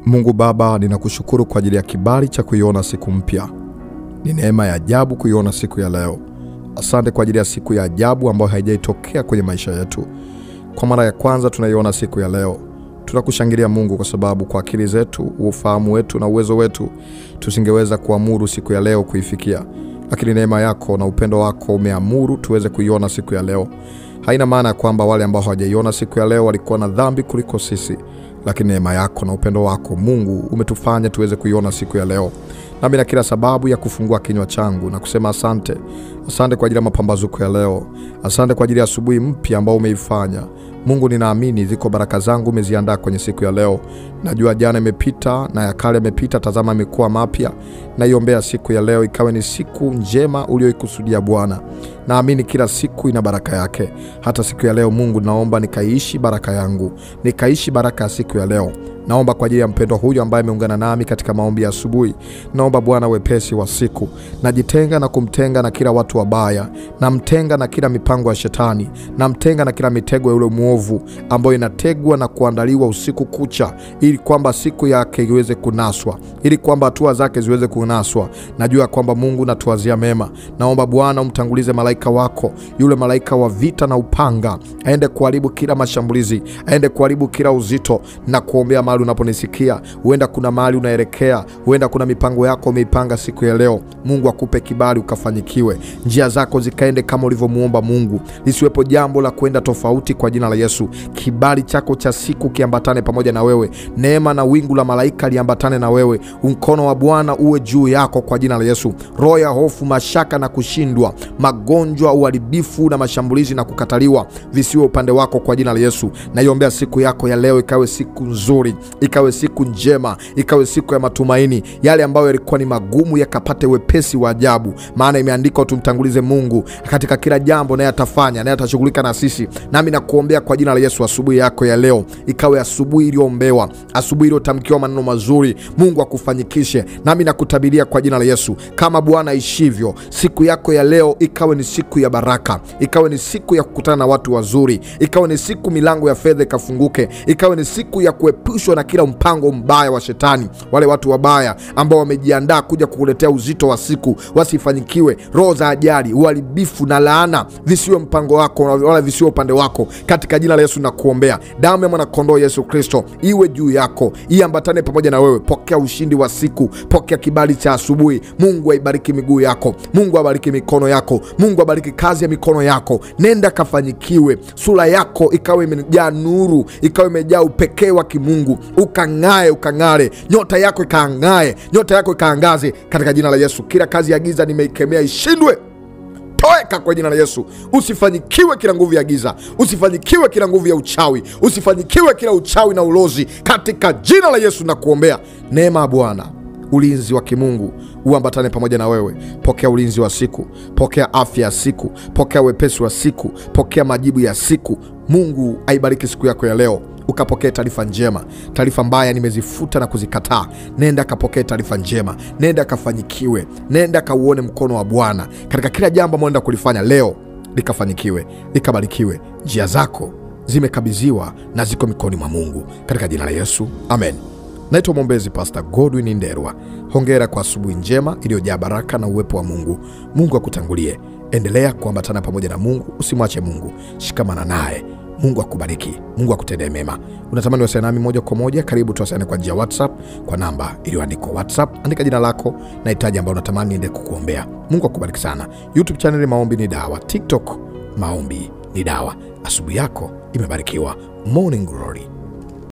Mungu Baba, ninakushukuru kwa ajili ya kibali cha kuiona siku mpya. Ni neema ya ajabu kuiona siku ya leo. Asante kwa ajili ya siku ya ajabu ambayo haijaitokea kwenye maisha yetu. Kwa mara ya kwanza tunaiona siku ya leo. Tunakushangilia Mungu kwa sababu kwa akili zetu, ufahamu wetu na uwezo wetu tusingeweza kuamuru siku ya leo kuifikia. Lakini neema yako na upendo wako umeamuru tuweze kuiona siku ya leo. Haina maana kwamba wale ambao hawajaiona siku ya leo walikuwa na dhambi kuliko sisi. Lakini neema yako na upendo wako Mungu umetufanya tuweze kuiona siku ya leo. Nami na kila sababu ya kufungua kinywa changu na kusema asante. Asante kwa ajili ya mapambazuko ya leo. Asante kwa ajili ya asubuhi mpya ambao umeifanya. Mungu, ninaamini ziko baraka zangu umeziandaa kwenye siku ya leo. Najua jana imepita na ya kale yamepita, tazama imekuwa mapya. Naiombea siku ya leo ikawe ni siku njema uliyoikusudia Bwana. Naamini kila siku ina baraka yake. Hata siku ya leo Mungu, naomba nikaishi baraka yangu. Nikaishi baraka ya siku ya leo. Naomba kwa ajili ya mpendo huyu ambaye ameungana nami katika maombi ya asubuhi. Naomba Bwana wepesi wa siku. Najitenga na kumtenga na kila watu wabaya. Namtenga na kila mipango ya shetani. Namtenga na kila mitego ya ule muovu ambayo inategwa na kuandaliwa usiku kucha ili kwamba siku yake iweze kunaswa. Ili kwamba hatua zake ziweze kunaswa. Najua kwamba Mungu natuwazia mema. Naomba Bwana umtangulize malaika wako, yule malaika wa vita na upanga, aende kuharibu kila mashambulizi, aende kuharibu kila uzito na kuombea mahali unaponisikia. Huenda kuna mahali unaelekea, huenda kuna mipango yako umeipanga siku ya leo. Mungu akupe kibali ukafanyikiwe. Njia zako zikaende kama ulivyomuomba Mungu. Lisiwepo jambo la kwenda tofauti kwa jina la Yesu. Kibali chako cha siku kiambatane pamoja na wewe. Neema na wingu la malaika liambatane na wewe. Mkono wa Bwana uwe juu yako kwa jina la Yesu. Roho ya hofu, mashaka na kushindwa, magonjwa, uharibifu na mashambulizi na kukataliwa visiwe upande wako kwa jina la Yesu. Naiombea siku yako ya leo ikawe siku nzuri, ikawe siku njema, ikawe siku ya matumaini. Yale ambayo yalikuwa ni magumu yakapate wepesi wa ajabu, maana imeandikwa tumtangulize Mungu katika kila jambo, naye atafanya, naye atashughulika na sisi. Nami nakuombea kwa jina la Yesu, asubuhi yako ya leo ikawe asubuhi iliyoombewa, asubuhi iliyotamkiwa maneno mazuri. Mungu akufanyikishe. Nami nakutabiria kwa jina la Yesu, kama Bwana ishivyo, siku yako ya leo ikawe ni siku ya baraka, ikawe ni siku ya kukutana na watu wazuri, ikawe ni siku milango ya fedha ikafunguke, ikawe ni siku ya kuepushwa na kila mpango mbaya wa shetani. Wale watu wabaya ambao wamejiandaa kuja kukuletea uzito wa siku wasifanyikiwe. Roho za ajali, uharibifu na laana visiwe mpango wako wala visiwe upande wako katika jina la Yesu. Na kuombea damu ya mwana kondoo Yesu Kristo iwe juu yako, iambatane pamoja na wewe. Pokea ushindi wa siku, pokea kibali cha asubuhi. Mungu aibariki miguu yako, Mungu abariki mikono yako, Mungu abariki kazi ya mikono yako. Nenda kafanyikiwe. Sura yako ikawe imejaa nuru, ikawe imejaa upekee wa kimungu. Ukang'ae, ukang'are. Nyota yako ikaangae, nyota yako ikaangaze katika jina la Yesu. Kila kazi ya giza nimeikemea ishindwe. Toeka kwa jina la Yesu. Usifanyikiwe kila nguvu ya giza, usifanyikiwe kila nguvu ya uchawi, usifanyikiwe kila uchawi na ulozi katika jina la Yesu. Na kuombea neema ya Bwana, ulinzi wa kimungu uambatane pamoja na wewe. Pokea ulinzi wa siku, pokea afya ya siku, pokea wepesi wa siku, pokea majibu ya siku. Mungu aibariki siku yako ya leo. Ukapokea taarifa njema. Taarifa mbaya nimezifuta na kuzikataa. Nenda kapokea taarifa njema. Nenda kafanyikiwe. Nenda kauone mkono wa Bwana katika kila jambo ambalo kulifanya leo. Likafanyikiwe, likabarikiwe. Njia zako zimekabidhiwa na ziko mikononi mwa Mungu katika jina la Yesu. Amen. Naitwa mwombezi Pastor Godwin Ndelwa. Hongera kwa asubuhi njema iliyojaa baraka na uwepo wa Mungu. Mungu akutangulie. Endelea kuambatana pamoja na Mungu. Usimwache Mungu. Shikamana naye. Mungu akubariki. Mungu akutendee mema. Unatamani wasiliane nami moja kwa moja? Karibu tuwasiliane kwa njia WhatsApp kwa namba iliyoandikwa WhatsApp. Andika jina lako na hitaji ambalo unatamani niende kukuombea. Mungu akubariki sana. YouTube channel Maombi ni Dawa. TikTok Maombi ni Dawa. Asubuhi yako imebarikiwa. Morning Glory.